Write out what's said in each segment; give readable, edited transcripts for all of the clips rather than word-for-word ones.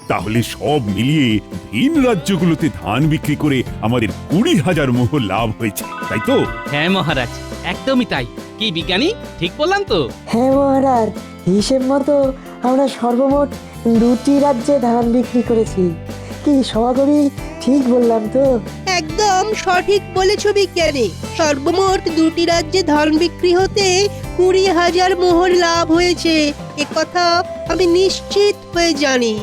তাহলে সব মিলিয়ে ভিন রাজ্যগুলোতে ধান বিক্রি করে আমাদের 20,000 মোহর লাভ হয়েছে, তাই তো? হ্যাঁ মহারাজ, একদমই তাই। কি বিজ্ঞানী, ঠিক বললাম তো? হ্যাঁ মহারাজ, হিসেব মতো আমরা সর্বমোট 2টি রাজ্যে ধান বিক্রি করেছি। কি সভাকবি, ঠিক বললাম তো? একদম সঠিক বলেছো বিজ্ঞানী। সর্বমোট 2টি রাজ্যে ধান বিক্রি হতে 20,000 মোহর লাভ হয়েছে, একথা আমি নিশ্চিত হয়ে জানি।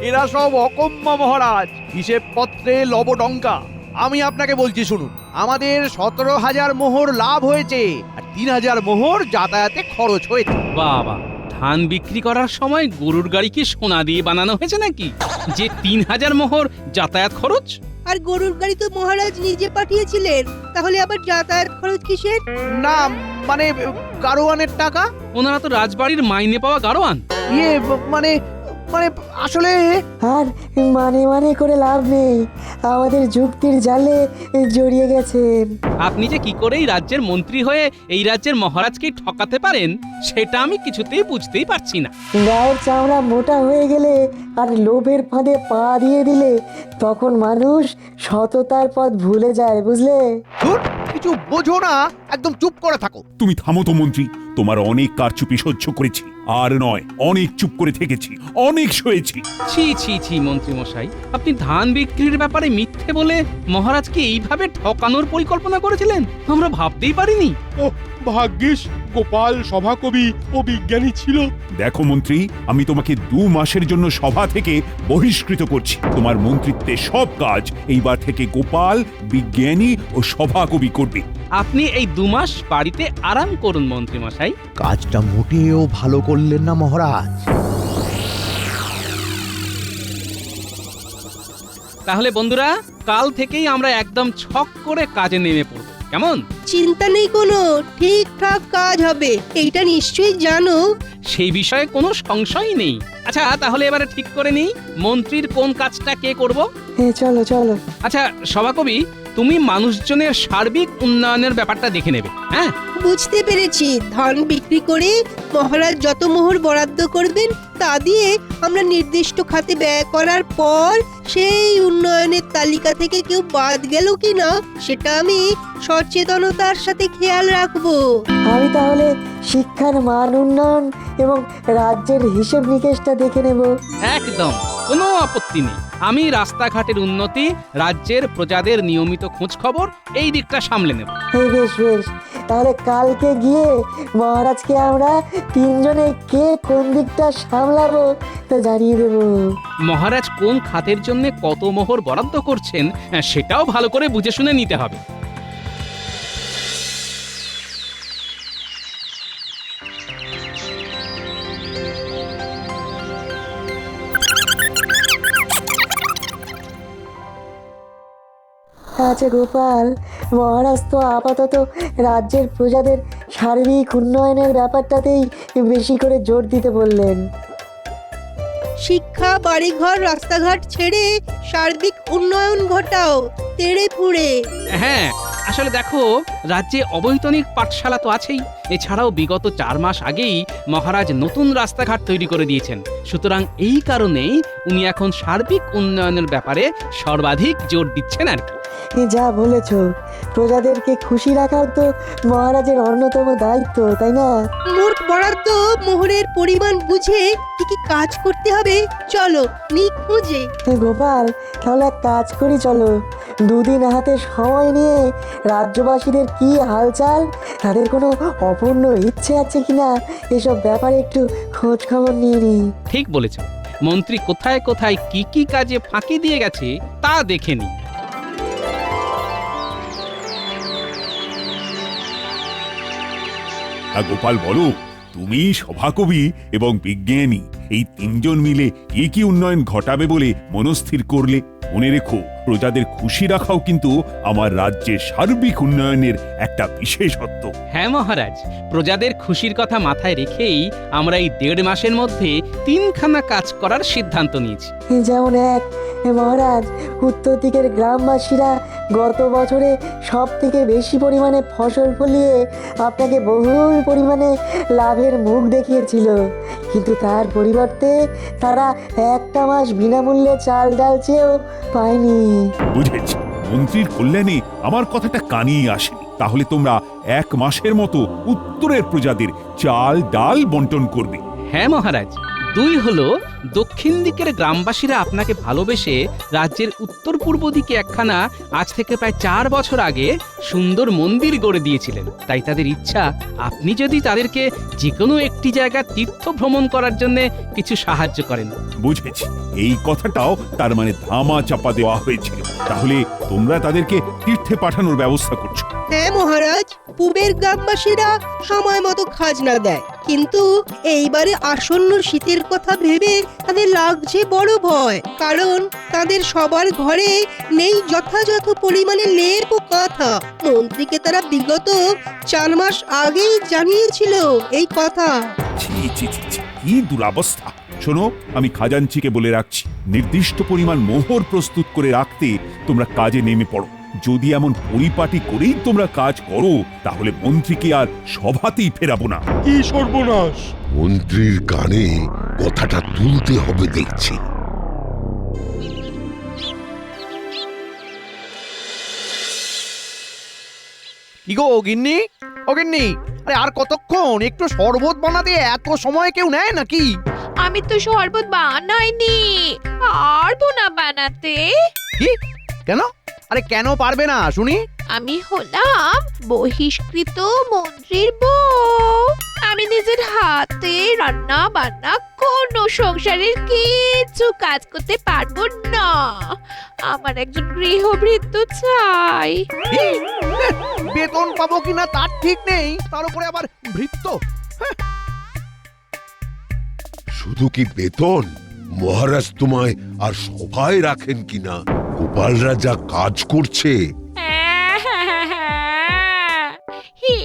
এরা সব অকম্য মহারাজ, হিসেব পত্রে লবডঙ্কা। আমি আপনাকে বলছি শুনুন, আমাদের 17,000 মোহর লাভ হয়েছে আর 3,000 মোহর যাতায়াতে খরচ হয়েছে। বাবা, ধান বিক্রি করার সময় গরুর গাড়ি কি সোনা দিয়ে বানানো হয়েছে নাকি, যে 3,000 মোহর যাতায়াত খরচ? আর গরুর গাড়ি তো মহারাজ নিজে পাঠিয়েছিলেন, তাহলে আবার যাতায়াত খরচ কিসের? না মানে গাড়োয়ানের টাকা। ওনারা তো রাজবাড়ির মাইনে পাওয়া গাড়োয়ান। ইয়ে মানে মানে আসলে আর মানে করে লাভ নেই, আমাদের যুক্তির জালে জড়িয়ে গেছেন। আপনি যে কি করে এই রাজ্যের মন্ত্রী হয়ে এই রাজ্যের মহারাজকে ঠকাতে পারেন, সেটা আমি কিছুতেই বুঝতেই পারছি না। গায়ের চামড়া মোটা হয়ে গেলে আর লোভের ফাঁদে পা দিয়ে দিলে তখন মানুষ সততার পথ ভুলে যায়, বুঝলে? ধুর, কিছু বোঝো না, একদম চুপ করে থাকো। তুমি থামো তো মন্ত্রী, তোমার অনেক কারচুপি সহ্য করেছি, আর নয় অনেক চুপ করে থেকেছি, অনেক সয়েছি। ছি ছি ছি মন্ত্রী মশাই, আপনি ধান বিক্রির ব্যাপারে মিথ্যে বলে মহারাজকে এইভাবে ঠকানোর পরিকল্পনা করেছিলেন, আমরা ভাবতেই পারিনি। ভাগ্যিস গোপাল সভাকবি ও বিজ্ঞানী ছিল। দেখো মন্ত্রী, আমি তোমাকে 2 মাসের জন্য সভা থেকে বহিষ্কৃত করছি। তোমার মন্ত্রিত্বের সব কাজ এইবার থেকে গোপাল, বিজ্ঞানী ও সভাকবি করবে। আপনি এই 2 মাস বাড়িতে আরাম করুন মন্ত্রী মশাই। কাজটা মোটেও ভালো করলেন না মহারাজ। তাহলে বন্ধুরা, কাল থেকেই আমরা একদম ছক করে কাজে নেমে পড়ব, কেমন? চিন্তা নেই কোনো, ঠিকঠাক কাজ হবে, এইটা নিশ্চয়ই জানো। সেই বিষয়ে কোনো সংশয় নেই। আচ্ছা, তাহলে এবারে ঠিক করে নিই মন্ত্রীর কোন কাজটা কে করব। চলো চলো। আচ্ছা সভাকবি, তুমি মানুষজনের সার্বিক উন্নয়নের ব্যাপারটা দেখে নেবে। হ্যাঁ, বুঝতে পেরেছি। ধান বিক্রি করে মহারাজ যত মোহর বরাদ্দ করবেন তা দিয়ে আমরা নির্দিষ্ট খাতে ব্যয় করার পর সেই উন্নয়নের তালিকা থেকে কেউ বাদ গেল কিনা সেটা আমি সচেতনতার সাথে খেয়াল রাখবো। আমি তাহলে শিক্ষার মান উন্নয়ন এবং রাজ্যের হিসেব নিকেশটা দেখে নেব। একদম কোনো আপত্তি নেই। আমি রাস্তাঘাটের উন্নতি, রাজ্যের প্রজাদের নিয়মিত খোঁজ খবর, এই দিকটা সামলে নেব। বেশ বেশ, তাহলে কালকে গিয়ে মহারাজকে আমরা 3 জনে কে কোন দিকটা সামলাবো তা জানিয়ে দেব। মহারাজ কোন খাতের জন্য কত মোহর বরাদ্দ করছেন সেটাও ভালো করে বুঝে শুনে নিতে হবে। আচ্ছা গোপাল, মহারাজ তো আপাতত রাজ্যের প্রজাদের সার্বিক উন্নয়নের ব্যাপারটাতেই বেশি করে জোর দিতে বললেন। শিক্ষা, বাড়িঘর, রাস্তাঘাট ছেড়ে সার্বিক উন্নয়ন ঘটাও তেড়ে ফুড়ে। হ্যাঁ, আসলে দেখো, রাজ্যে অবৈতনিক পাঠশালা তো আছেই, এছাড়াও বিগত 4 মাস আগেই মহারাজ নতুন রাস্তাঘাট তৈরি করে দিয়েছেন। সুতরাং এই কারণেই উনি এখন সার্বিক উন্নয়নের ব্যাপারে সর্বাধিক জোর দিচ্ছেন আর কি। যা বলেছ, প্রজাদেরকে খুশি রাখার তো মহারাজের অন্যতম দায়িত্ব, তাই না? মোট বরাদ্দ মোহরের পরিমাণ বুঝে কি কি কাজ করতে হবে চলো নিখুঁজে। গোপাল, তাহলে এক কাজ করি, চলো 2 দিন হাতে সময় নিয়ে রাজ্যবাসীদের কি হালচাল, তাদের কোনো অপূর্ণ ইচ্ছে আছে কিনা এসব ব্যাপারে একটু খোঁজ খবর নিয়ে নিই। ঠিক বলেছ, মন্ত্রী কোথায় কোথায় কি কি কাজে ফাঁকি দিয়ে গেছে তা দেখে নি। গোপাল বলো, তুমি সভাকবি এবং বিজ্ঞানী এই 3 জন মিলে কি উন্নয়ন ঘটাবে বলে মনস্থির করলে? মনে রেখো, প্রজাদের খুশি রাখাও কিন্তু আমার রাজ্যের সার্বিক উন্নয়নের একটা বিশেষত্ব। হ্যাঁ মহারাজ, প্রজাদের খুশির কথা মাথায় রেখেই আমরা এই 1.5 মাসের মধ্যে 3খানা কাজ করার সিদ্ধান্ত নিয়েছি। যেমন 1, মহারাজ, উত্তর দিকের গ্রামবাসীরা গত বছরে সব থেকে বেশি পরিমাণে ফসল ফলিয়ে আপনাকে বহুল পরিমাণে লাভের মুখ দেখিয়েছিল, কিন্তু তার পরিবর্তে তারা একটা মাস বিনামূল্যে চাল ডাল চেয়েও পায়নি। বুঝেছি, মন্ত্রীর কল্যাণে আমার কথাটা কানেই আসেনি। তাহলে তোমরা 1 মাসের মতো উত্তরের প্রজাদের চাল ডাল বন্টন করবে। হ্যাঁ মহারাজ, 2 হলো দক্ষিণ দিকের গ্রামবাসীরা আপনাকে ভালোবেসে রাজ্যের উত্তর পূর্ব দিকে একখানা আজ থেকে প্রায় 4 বছর আগে সুন্দর মন্দির গড়ে দিয়েছিলেন। তাই তাদের ইচ্ছা আপনি যদি তাদেরকে যে কোনো একটি জায়গা তীর্থ ভ্রমণ করার জন্য কিছু সাহায্য করেন। বুঝেছি, এই কথাটাও তার মানে ধামা চাপা দেওয়া হয়েছিল। তাহলে তোমরা তাদেরকে তীর্থে পাঠানোর ব্যবস্থা করছো। হ্যাঁ মহারাজ, পূবের গ্রামবাসীরা সময় মতো খাজনা দেয়, কিন্তু এইবারে আসন্ন শীতের কথা ভেবে তাদের লাগছে বড় ভয়, কারণ তাদের সবার ঘরে নেই যথাযথ পরিমাণে লেপ ও কাঁথা। মন্ত্রীকে তারা বিগত 4 মাস আগেই জানিয়েছিল এই কথা। ছি ছি ছি ছি, কি দুরবস্থা! শোনো, আমি খাজাঞ্চিকে বলে রাখছি, নির্দিষ্ট পরিমাণ মোহর প্রস্তুত করে রাখতে তোমরা কাজে নেমে পড়ো। যদি এমন পরিপাটি করেই তোমরা কাজ করো, তাহলে মন্ত্রীকে আর সভাতেই ফেরাবো না। কি সর্বনাশ! মন্ত্রীর কানে কথাটা তুলতে হবে দেখছি। কি গো গিন্নি, ও গিন্নি, আরে আর কতক্ষণ? একটু শরবত বানাতে এত সময় কেউ নেয় নাকি? আমি তো শরবত বানাইনি, পারবো না বানাতে। কি? কেন? আরে কেন পারবে না শুনি? আমি হলাম বহিষ্কৃত মন্ত্রীর বউ। আমি নিজের হাতে রান্না বান্না কোনো সংসারের কিছু কাজ করতে পারবো না। আমার একজন গৃহভৃত্য চাই। কি? বেতন পাবো কিনা তার ঠিক নেই, তার উপরে আবার ভৃত্য। শুধু কি বেতন, মহারাজ তোমায় আর সভায় রাখেন কিনা? গোপালরা যা কাজ করছে। হে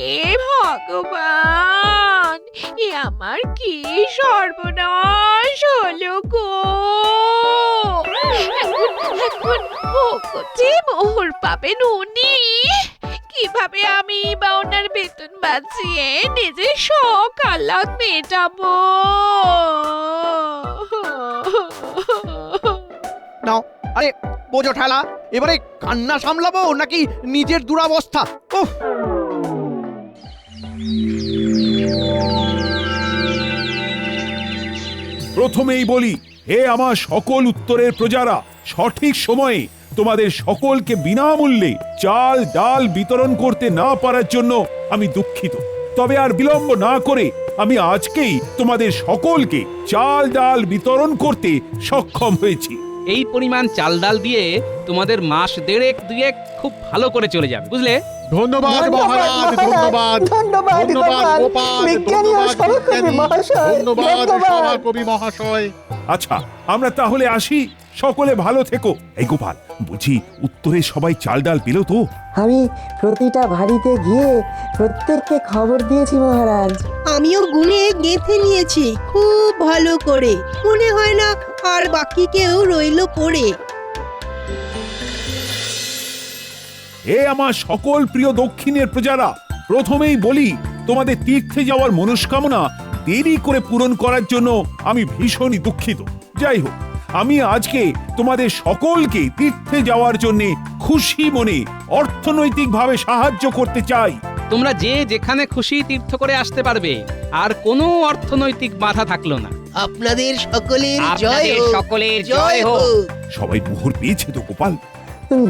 ভগবান, এ আমার কি সর্বনাশ হলো গো! এখন যে মোহর পাবেন উনি, কিভাবে আমি বা ওনার বেতন বাঁচিয়ে নিজের শখ আহ্লাদ মেটাবো? নাও, আরে বোঝো ঠেলা। এবারে কান্না সামলাবো নাকি নিজের দুরাবস্থা? ওহ, প্রথমেই বলি, হে আমার সকল উত্তরের প্রজারা, সঠিক সময়ে তোমাদের সকলকে বিনামূল্যে চাল ডাল বিতরণ করতে না পারার জন্য আমি দুঃখিত। তবে আর বিলম্ব না করে আমি আজকেই তোমাদের সকলকে চাল ডাল বিতরণ করতে সক্ষম হয়েছি। এই পরিমাণ চাল ডাল দিয়ে তোমাদের মাস 1.5-2 খুব ভালো করে চলে যাবে, বুঝলে? ধন্যবাদ মহারাজ, ধন্যবাদ ধন্যবাদ ধন্যবাদ গোপাল, বিজ্ঞানী ও ধন্যবাদ সভাকবি বিজ্ঞানী, মহাশয়, ধন্যবাদ ধন্যবাদ। সভাকবি মহাশয়। আচ্ছা, আমরা তাহলে আসি। সকলে ভালো থেকো। এই গোপাল, বুঝি উত্তরে সবাই চাল ডাল পেল তো? আমি প্রতিটা বাড়িতে গিয়ে প্রত্যেককে খবর দিয়েছি মহারাজ। আমিও গুনে গেঁথে নিয়েছি খুব ভালো করে, মনে হয় না আর বাকি কেউ রইলো পড়ে। এ আমার সকল প্রিয় দক্ষিণের প্রজারা, প্রথমেই বলি, তোমাদের তীর্থে যাওয়ার মনস্কামনা দেরি করে পূরণ করার জন্য আমি ভীষণই দুঃখিত। যাই হোক, আমি আজকে তোমাদের সকলকে তীর্থে যাওয়ার জন্য খুশি মনে অর্থনৈতিকভাবে সাহায্য করতে চাই। তোমরা যে যেখানে খুশি তীর্থ করে আসতে পারবে, আর কোনো অর্থনৈতিক বাধা থাকলো না। আপনাদের সকলের জয় আপনাদের হোক, সকলের জয় হোক। সবাই মোহর পেয়েছে তো গোপাল?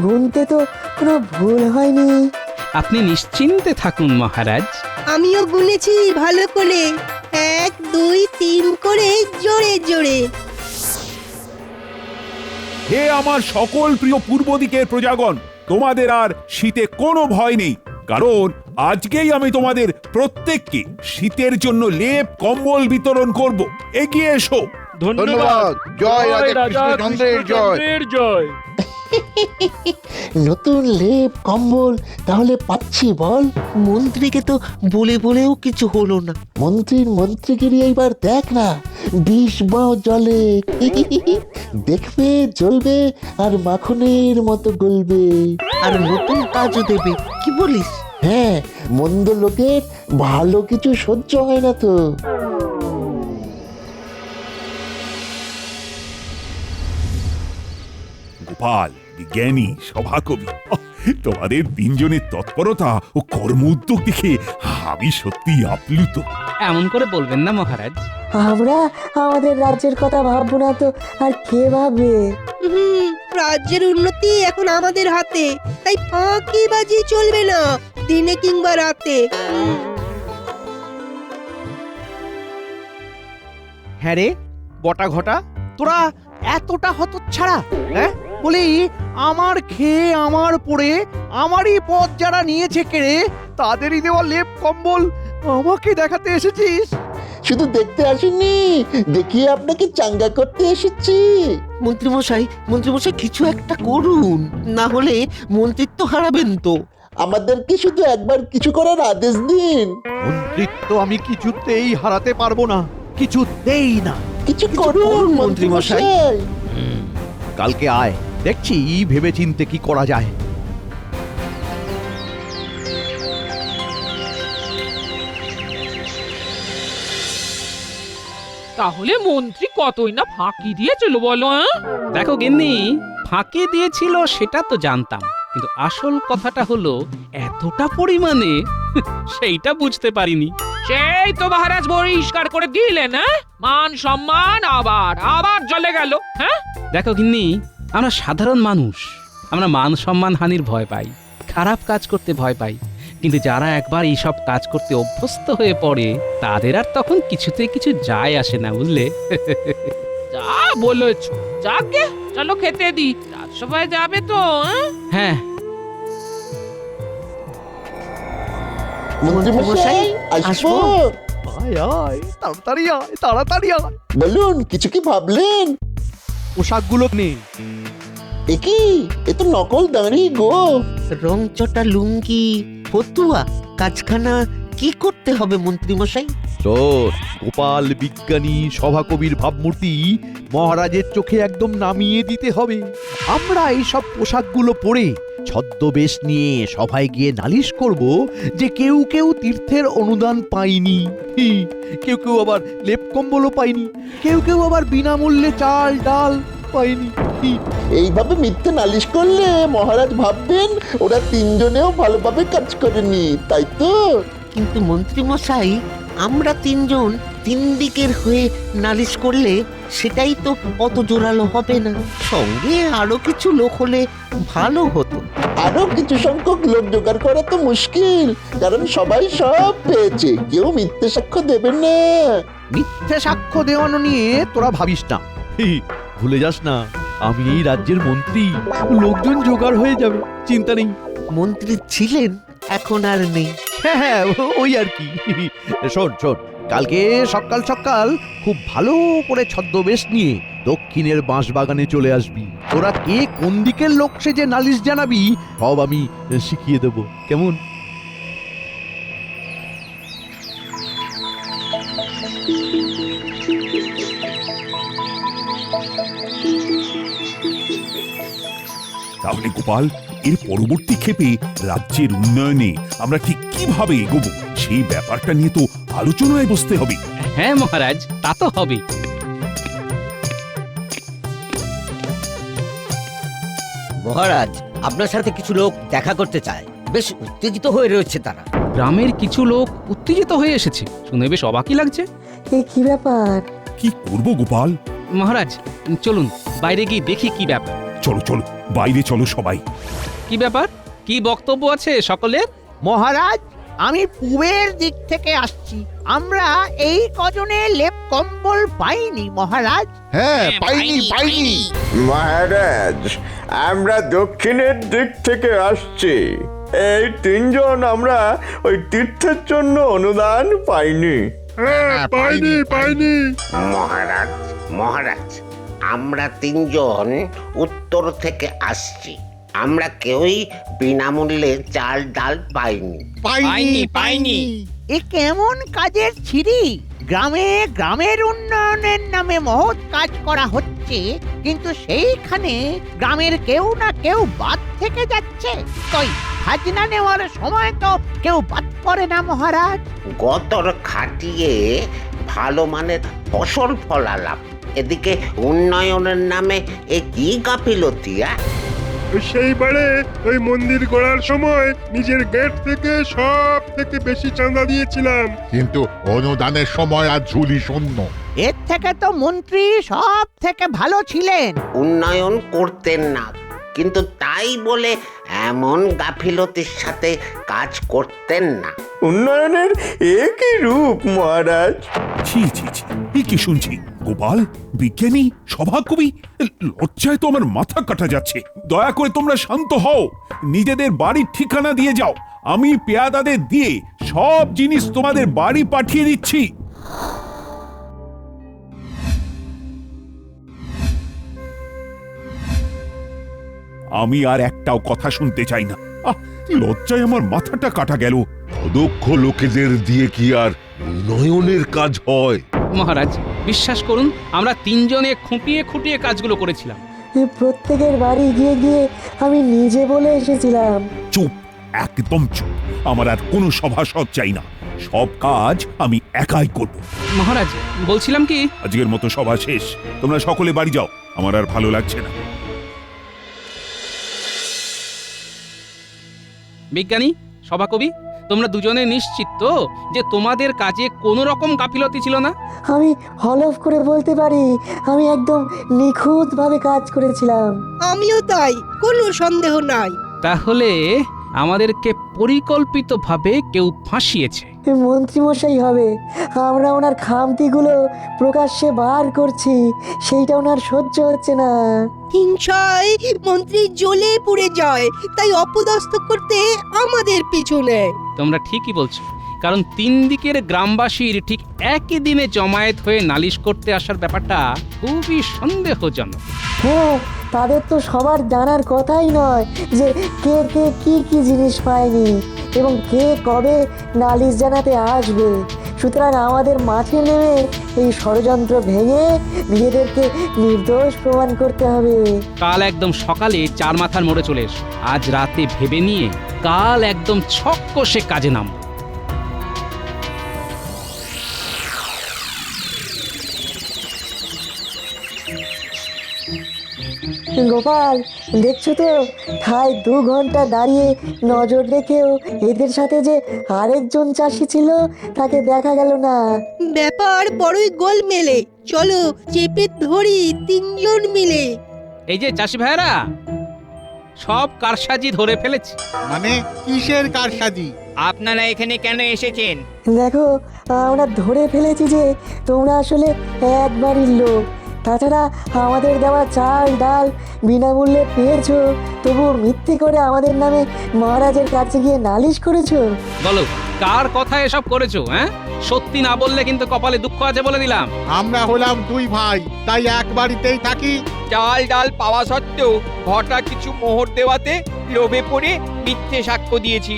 গুনতে তো কোনো ভুল হয়নি। আপনি নিশ্চিন্তে থাকুন মহারাজ। আমিও গুনেছি ভালো করে, 1 2 3 করে জোরে জোরে। হে আমার সকল প্রিয় পূর্ব দিকের প্রজাগণ, তোমাদের আর শীতে কোনো ভয় নেই, কারণ আজকেই আমি তোমাদের প্রত্যেককে শীতের জন্য লেপ কম্বল বিতরণ করব। এগিয়ে এসো। ধন্যবাদ, জয় রাজা কৃষ্ণচন্দ্রের জয়। নতুন লেপ কম্বল তাহলে পাচ্ছি বল? মন্ত্রীকে তো বলে বলেও কিছু হলো না। মন্ত্রীগিরি এইবার দেখ না, বিষ বাও জলে দেখবে জ্বলবে আর মাখনের মতো গলবে। আর নতুন কাজও দেবে, কি বলিস? হ্যাঁ, মন্দ লোকের ভালো কিছু সহ্য হয় না তো। গোপাল, বিজ্ঞানী, সভাকবি, তোমাদের তিনজনের তৎপরতা ও কর্ম উদ্যোগ দেখে আমি সত্যি আপ্লুত। এমন করে বলবেন না মহারাজ। আমরা আমাদের রাজ্যের কথা ভাববো না তো আর কে ভাববে? রাজ্যের উন্নতি এখন আমাদের হাতে, তাই ফাঁকিবাজি চলবে না, দিনে কিংবা রাতে। হ্যাঁ রে বটা ঘটা, তোরা এতটা হতচ্ছাড়া, হ্যাঁ? বলি আমার খেয়ে আমার পড়ে আমারই পথ যারা নিয়েছে কেড়ে, তাদেরই দেওয়া লেপ কম্বল আমাকে দেখাতে এসেছিস? শুধু দেখতে আসেননি, দেখিয়ে আপনাকে চাঙ্গা করতে এসেছি। মন্ত্রীমশাই কিছু একটা করুন, না হলে মন্ত্রিত্ব হারাবেন তো। আমাদেরকে শুধু একবার কিছু করার আদেশ দিন। মন্ত্রিত্ব আমি কিছুতেই হারাতে পারবো না, কিছুতেই না। কিছু করুন মন্ত্রীমশাই। কালকে আয়, দেখছি ভেবে চিনতে কি করা যায়। তাহলে মন্ত্রী কতই না ফাঁকি দিয়েছিল বলো? দেখো গিন্নি, ফাঁকি দিয়েছিল সেটা তো জানতাম, কিন্তু আসল কথাটা হলো এতটা পরিমাণে সেইটা বুঝতে পারিনি। সেই তো মহারাজ পরিষ্কার করে দিলেন, মান সম্মান আবার আবার চলে গেল। হ্যাঁ, দেখো গিন্নি, আমরা সাধারণ মানুষ, আমরা মান সম্মান হানির ভয় পাই, খারাপ কাজ করতে ভয় পাই, কিন্তু যারা একবার এইসব কাজ করতে অভ্যস্ত হয়ে পড়ে তাদের আর তখন কিছুতেই কিছু যায় আসে না, বুঝলে? যা বলেছ, যাকে চলো খেতে দি, রাজসভায় যাবে তো? হ্যাঁ, মন্ত্রীমশাই আসবো? আয় আয়, তাড়াতাড়ি আয়, তাড়াতাড়ি আয়। বলুন, কিছু কি ভাবলেন? পোশাকগুলো নেই। একই, এ তো নকল দাঁড়ি গো। রংচটা লুঙ্গি, ফতুয়া, কাজখানা কি করতে হবে মন্ত্রীমশাই? চোর গোপাল বিজ্ঞানী সভাকবির ভাবমূর্তি মহারাজের চোখে একদম নামিয়ে দিতে হবে। আমরা এই সব পোশাকগুলো পরে ছদ্মবেশ নিয়ে সভায় গিয়ে নালিশ করব যে কেউ কেউ তীর্থের অনুদান পায়নি, কেউ কেউ আবার লেপ কম্বলও পায়নি, কেউ কেউ আবার বিনামূল্যে চাল ডাল পায়নি। এইভাবে মিথ্যে নালিশ করলে মহারাজ ভাববেন ওরা তিনজনেও ভালোভাবে কাজ করেনি, তাই তো? কিন্তু মন্ত্রীমশাই, আমরা তিনজন তিন দিকের হয়ে নালিশ করলে সেটাই তো অত জোরালো হবে না। সঙ্গে আরো কিছু লোক হলে ভালো হতো। আরো কিছু সংখ্যক লোক জোগাড় করা তো মুশকিল, কারণ সবাই সব পেয়েছে, কেউ মিথ্যে সাক্ষ্য দেবে না। মিথ্যে সাক্ষ্য দেওয়ানো নিয়ে তোরা ভাবিস না, ভুলে যাস না আমি এই রাজ্যের মন্ত্রী, লোকজন জোগাড় হয়ে যাবে, চিন্তা নেই। মন্ত্রী ছিলেন, এখন আর নেই। হ্যাঁ হ্যাঁ, ওই আর কি। শোন শোন, কালকে সকাল সকাল খুব ভালো করে ছদ্মবেশ নিয়ে দক্ষিণের বাঁশবাগানে চলে আসবি। তোরা কে কোন দিকের লোক সেজে নালিশ জানাবি সব আমি শিখিয়ে দেব, কেমন? তাহলে গোপাল, এর পরবর্তী ক্ষেপে রাজ্যের উন্নয়নে আমরা ঠিক কিভাবে এগোবো সেই ব্যাপারটা নিয়ে তো আলোচনায় বসতে হবে। হ্যাঁ মহারাজ, তা তো হবে। মহারাজ, আপনার সাথে কিছু লোক দেখা করতে চায়, বেশ উত্তেজিত হয়ে রয়েছে তারা। গ্রামের কিছু লোক উত্তেজিত হয়ে এসেছে, শুনে বেশ অবাকই লাগছে। এ কি ব্যাপার? কি করব গোপাল? মহারাজ, চলুন বাইরে গিয়ে দেখি কি ব্যাপার। চলো চলো, বাইরে চলো সবাই। কি ব্যাপার, কি বক্তব্য আছে সকলের? মহারাজ, আমি পূবের দিক থেকে আসছি, আমরা এই কজনে লেপ কম্বল পাইনি মহারাজ। হ্যাঁ, পাইনি। মহারাজ, আমরা দক্ষিণের দিক থেকে আসছি, এই তিনজন আমরা ওই তীর্থের জন্য অনুদান পাইনি। পাইনি। মহারাজ, আমরা তিনজন উত্তর থেকে আসছি, আমরা কেউই বিনামূল্যে চাল ডাল পাইনি। পাইনি। এ কেমন কাজের ছিরি? গ্রামে গ্রামের উন্নয়নের নামে মহৎ কাজ করা হচ্ছে, কিন্তু সেইখানে গ্রামের কেউ না কেউ বাদ থেকে যাচ্ছে। কই খাজনা নেওয়ার সময় তো কেউ বাদ পড়ে না মহারাজ। গতর খাটিয়ে ভালো মানের ফসল ফলালাম, এদিকে উন্নয়নের নামে এ কি গাফিলতি? সেইবারে ওই মন্দির গড়ার সময় নিজের গেট থেকে সব থেকে বেশি চাঁদা দিয়েছিলাম, কিন্তু অনুদানের সময় আর ঝুলি শূন্য। এর থেকে তো মন্ত্রী সব থেকে ভালো ছিলেন। উন্নয়ন করতেন না, কিন্তু তাই বলে এমন গাফিলতির সাথে কাজ করতেন না। উন্নয়নের একই রূপ মহারাজ। ছি ছি ছি, এ কি শুনছি? গোপাল, বিজ্ঞানী, সভাকবি, লজ্জায় তো আমার মাথা কাটা যাচ্ছে। দয়া করে তোমরা শান্ত হও, নিজেদের বাড়ির ঠিকানা দিয়ে যাও। আমি পেয়াদাদের দিয়ে সব জিনিস তোমাদের বাড়ি পাঠিয়ে দিচ্ছি। আমি আর একটাও কথা শুনতে চাই না। লজ্জায় আমার মাথাটা কাটা গেল। অদক্ষ লোকেদের দিয়ে কি আর উন্নয়নের কাজ হয়? মহারাজ, বিশ্বাস করুন, আমরা তিনজনে খুঁটিয়ে খুঁটিয়ে কাজগুলো করেছিলাম। প্রত্যেকের বাড়ি গিয়ে গিয়ে আমি নিজে বলে এসেছিলাম। চুপ, একদম চুপ। আমার আর কোনো সভাসদ চাই না, সব কাজ আমি একাই করব। মহারাজ, বলছিলাম কি, আজকের মতো সভা শেষ, তোমরা সকলে বাড়ি যাও, আমার আর ভালো লাগছে না। বিজ্ঞানী, সভাকবি, তোমরা দুজনে নিশ্চিত তো যে তোমাদের কাজে কোনো রকম গাফিলতি ছিল না? আমি হলফ করে বলতে পারি, আমি একদম নিখুঁতভাবে কাজ করেছিলাম। আমিও তাই, কোনো সন্দেহ নাই। তাহলে আমাদেরকে পরিকল্পিতভাবে কেউ ফাঁসিয়েছে। মন্ত্রীমশাই হবে। আমরা ওনার খামতিগুলো প্রকাশ্যে বার করছি, সেইটা ওনার সহ্য হচ্ছে না। হিংসায় মন্ত্রী জ্বলে পুড়ে যায়, তাই অপদস্থ করতে আমাদের পিছনে। তোমরা ঠিকই বলছো, কারণ তিন দিকের গ্রামবাসীর ঠিক একই দিনে জমায়েত হয়ে নালিশ করতে আসার ব্যাপারটা খুবই সন্দেহজনক। হ্যাঁ, তাদের তো সবার জানার কথাই নয় যে কে কে কি কি জিনিস পায়নি এবং কে কবে নালিশ জানাতে আসবে। সুতরাং আমাদের মাঠে নেমে এই ষড়যন্ত্র ভেঙে নিজেদেরকে নির্দোষ প্রমাণ করতে হবে। কাল একদম সকালে চার মাথার মোড়ে চলে এসো। আজ রাতে ভেবে নিয়ে কাল একদম ছক কষে কাজে নাম। গোপাল, দেখছো তো ঠায় 2 ঘন্টা দাঁড়িয়ে নজর রেখেও এদের সাথে যে আরেকজন চাষি ছিল তাকে দেখা গেল না। ব্যাপার বড়ই গোল মেলে। চলো চেপে ধরি তিনজন মিলে। এই যে চাষি ভাইরা, সব কারসাজি ধরে ফেলেছি। মানে কিসের কারসাজি? আপনারা এখানে কেন এসেছেন? দেখো, আমরা ধরে ফেলেছি যে তোমরা আসলে এক বাড়ির লোক। তাছাড়া আমাদের দেওয়া চাল ডাল বিনামূল্যে পেয়েছো, তবুও মিথ্যে করে আমাদের নামে মহারাজের কাছে গিয়ে নালিশ করেছো। বলো, কার কথা এসব করেছো? হ্যাঁ, সত্যি না বললে কিন্তু কপালে দুঃখ আছে বলে দিলাম। আমরা হলাম 2 ভাই, তাই এক বাড়িতেই থাকি। চাল ডাল পাওয়া সত্ত্বেও ঘটা কিছু মোহর দেওয়াতে লোভে পড়ে মিথ্যে সাক্ষ্য দিয়েছি,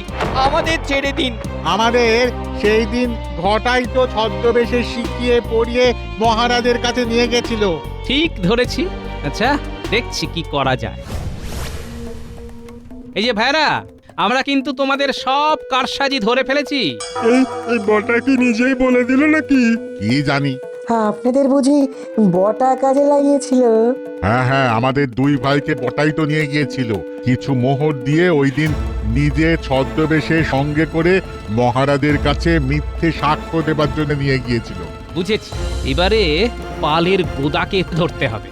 আমাদের ছেড়ে দিন। আমাদের সেই দিন ঘটাই তো ছদ্মবেশে শিখিয়ে পড়িয়ে মহারাজের কাছে নিয়ে গেছিল। ঠিক ধরেছি। আচ্ছা, দেখছি কি করা যায়। এই যে ভাইরা, আমরা কিন্তু তোমাদের সব কারসাজি ধরে ফেলেছি। এই বটা কি নিজেই বলে দিল নাকি? কি জানি। আপনাদের বুঝি বটা কাজে লাগিয়েছিল? হ্যাঁ হ্যাঁ, আমাদের 2 ভাইকে বটাই তো নিয়ে গিয়েছিল। কিছু মোহর দিয়ে ওই দিন নিজে ছদ্মবেশে সঙ্গে করে মহারাজের কাছে মিথ্যে সাক্ষ্য দেবার জন্য নিয়ে গিয়েছিল। বুঝেছি, এবারে পালের গোদাকে ধরতে হবে।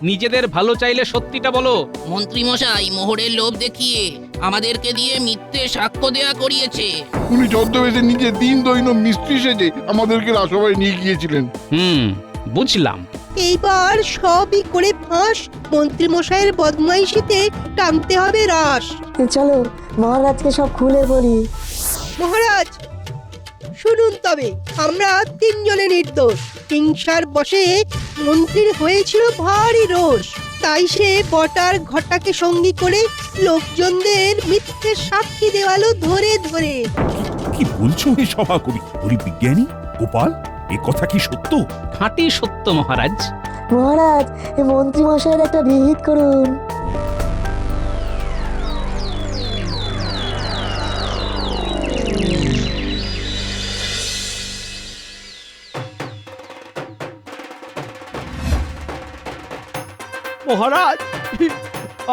নিজেদের ভালো চাইলে সত্যিটা বলো। মন্ত্রী মশাই মোহরের লোভ দেখিয়ে আমাদেরকে দিয়ে মিথ্যে সাক্ষ্য দেয়া করিয়েছে। উনি ছদ্মবেশে নিজে দিন দৈন মিস্ত্রি সেজে আমাদেরকে রাজসভায় নিয়ে গিয়েছিলেন। বুঝলাম। এইবার সবই করে ফাঁস। মন্ত্রী মশাইয়ের বদমাইশিতে টানতে হবে রাস। চলো মহারাজকে সব খুলে বলি। মহারাজ শুনুন, তবে আমরা 3 জনে নির্দোষ। হিংসার বশে মন্ত্রীর হয়েছিল ভারী রোষ। তাই সে বটার ঘটাকে সঙ্গী করে লোকজনদের মিথ্যে সাক্ষী দেওয়ালো ধরে ধরে। কি বলছো হে সভাকবি? ওই বিজ্ঞানী গোপাল, এ কথা কি সত্য? খাঁটি সত্য মহারাজ। মহারাজ এই মন্ত্রী মশাইয়ের একটা বিহিত করুন। মহারাজ,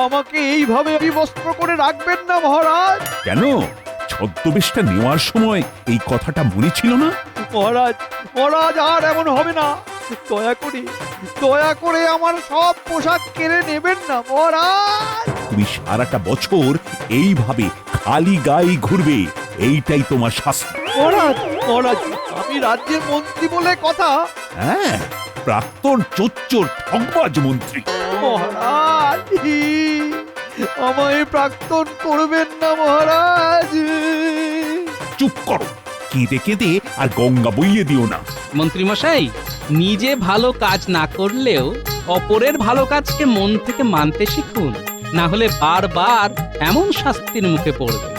আমাকে এইভাবে বিবস্ত্র করে রাখবেন না মহারাজ। কেন? ছদ্মবেশটা নেওয়ার সময় এই কথাটা মনে ছিল না? মহারাজ, মহারাজ আর এমন হবে না। দয়া করে আমার সব পোশাক কেড়ে নেবেন না মহারাজ। তুমি সারাটা বছর এইভাবে খালি গায়ে ঘুরবে, এইটাই তোমার শাস্তি। মহারাজ, মহারাজ, আমি রাজ্যের মন্ত্রী বলে কথা। হ্যাঁ, প্রাক্তন চোচ্চর ঠকবাজ মন্ত্রী। মহারাজ, আমায় প্রাক্তন করবেন না মহারাজ। চুপ করো, কেঁদে কেঁদে আর গঙ্গা বইয়ে দিও না। মন্ত্রী মশাই, নিজে ভালো কাজ না করলেও অপরের ভালো কাজকে মন থেকে মানতে শিখুন, না হলে বারবার এমন শাস্তির মুখে পড়বেন।